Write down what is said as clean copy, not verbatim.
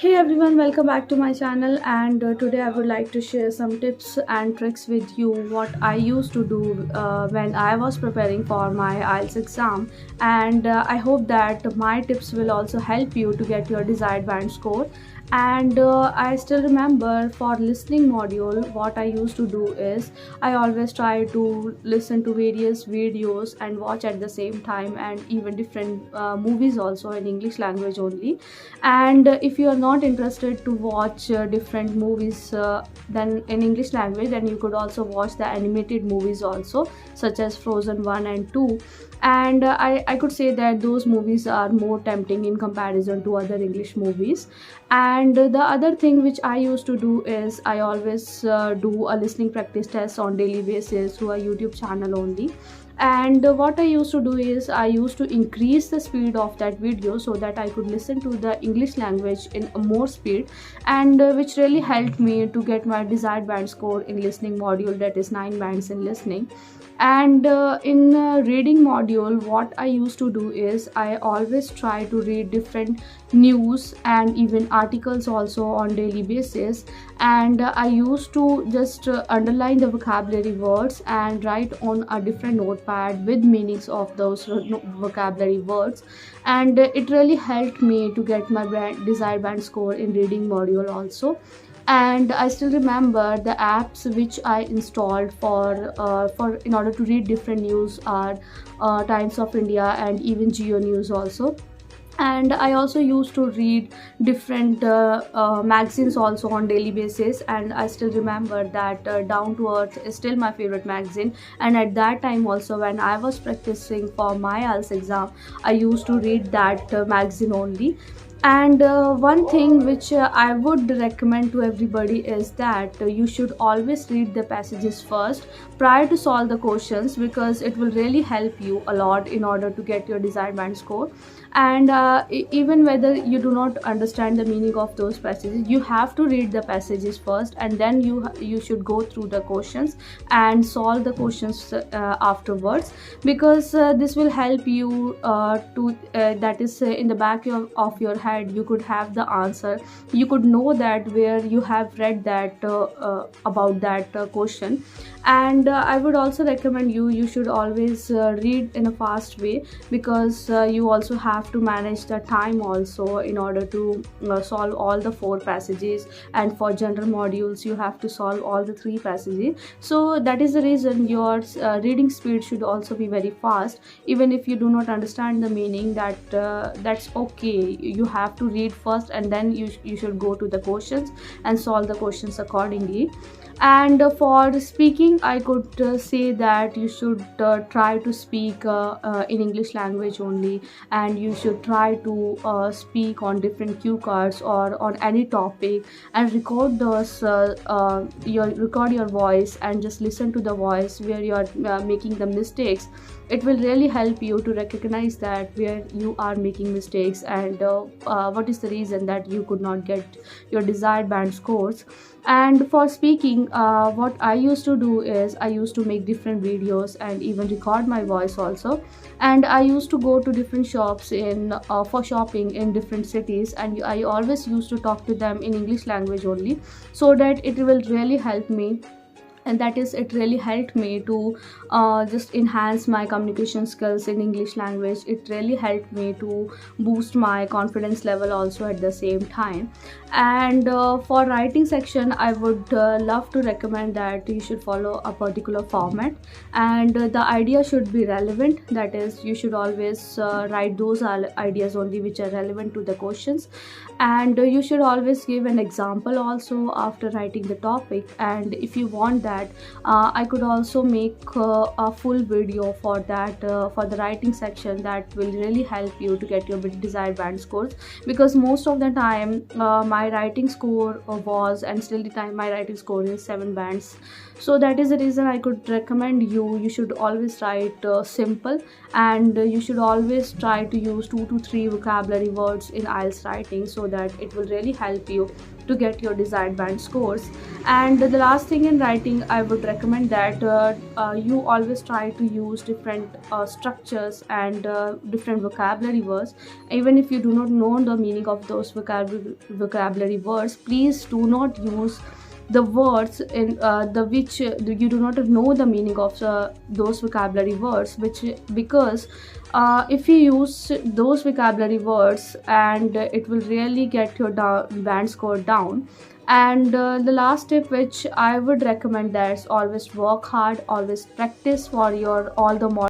Hey everyone, welcome back to my channel. And today I would like to share some tips and tricks with you what I used to do when I was preparing for my IELTS exam. And I hope that my tips will also help you to get your desired band score. And I still remember for listening module what I used to do is I always try to listen to various videos and watch at the same time, and even different movies also in English language only. And if you are not interested to watch different movies then in English language, then you could also watch the animated movies also, such as Frozen 1 and 2. And I could say that those movies are more tempting in comparison to other English movies. And the other thing which I used to do is I always do a listening practice test on daily basis through a YouTube channel only. And what I used to do is I used to increase the speed of that video so that I could listen to the English language in a more speed, and which really helped me to get my desired band score in listening module, that is 9 bands in listening. And in reading module, what I used to do is I always try to read different news and even articles also on daily basis. And I used to just underline the vocabulary words and write on a different notepad with meanings of those vocabulary words. And it really helped me to get my desired band score in reading module also. And I still remember the apps which I installed for in order to read different news are Times of India and even Geo News also. And I also used to read different magazines also on daily basis. And I still remember that Down to Earth is still my favorite magazine. And at that time also, when I was practicing for my IELTS exam, I used to read that magazine only. And one thing which I would recommend to everybody is that you should always read the passages first prior to solve the questions, because it will really help you a lot in order to get your desired band score. And even whether you do not understand the meaning of those passages, you have to read the passages first, and then you should go through the questions and solve the questions afterwards, because this will help you to that is in the back of your head you could have the answer. You could know that where you have read that about that question. And I would also recommend you should always read in a fast way, because you also have to manage the time also in order to solve all the 4 passages. And for general modules you have to solve all the 3 passages. So that is the reason your reading speed should also be very fast. Even if you do not understand the meaning, that's okay. You have to read first, and then you should go to the questions and solve the questions accordingly. And for speaking, I could say that you should try to speak in English language only, and you should try to speak on different cue cards or on any topic, and record those record your voice and just listen to the voice where you are making the mistakes. It will really help you to recognize that where you are making mistakes, and what is the reason that you could not get your desired band scores. And for speaking, what I used to do is I used to make different videos and even record my voice also. And I used to go to different shops in for shopping in different cities, and I always used to talk to them in English language only, so that it will really help me. And that is, it really helped me to just enhance my communication skills in English language. It really helped me to boost my confidence level also at the same time. And for writing section, I would love to recommend that you should follow a particular format, and the idea should be relevant. That is, you should always write those ideas only which are relevant to the questions. And you should always give an example also after writing the topic. And if you want that, I could also make a full video for that for the writing section. That will really help you to get your desired band scores, because most of the time my writing score was, and still the time my writing score is 7 bands. So that is the reason I could recommend you should always write simple, and you should always try to use 2 to 3 vocabulary words in IELTS writing, so that it will really help you to get your desired band scores. And the last thing in writing, I would recommend that you always try to use different structures and different vocabulary words. Even if you do not know the meaning of those vocabulary words, please do not use the words in the which you do not know the meaning of those vocabulary words, which because if you use those vocabulary words, and it will really get your band score down. And the last tip which I would recommend, that's always work hard, always practice for your all the